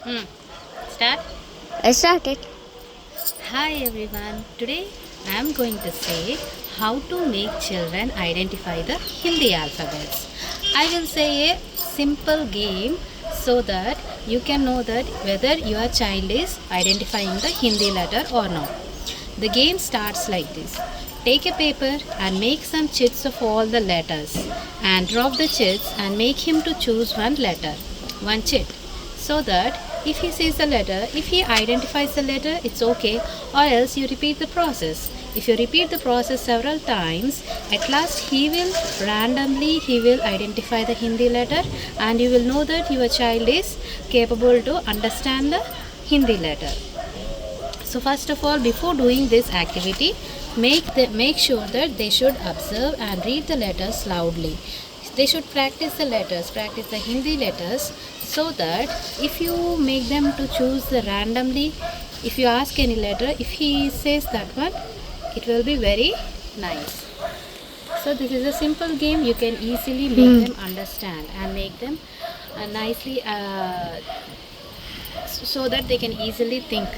Hmm. Start. I started. Hi everyone. Today I am going to say how to make children identify the Hindi alphabets. I will say a simple game so that you can know that whether your child is identifying the Hindi letter or not. The game starts like this. Take a paper and make some chits of all the letters and drop the chits and make him to choose one letter, one chit, so that if he sees the letter, if he identifies the letter, it's okay, or else you repeat the process. If you repeat the process several times, at last he will identify the Hindi letter, and you will know that your child is capable to understand the Hindi letter. So first of all, before doing this activity, make sure that they should observe and read the letters loudly. They should practice the letters, practice the Hindi letters, so that if you make them to choose the randomly, if you ask any letter, if he says that one, it will be very nice. So this is a simple game. You can easily make them understand and make them nicely so that they can easily think.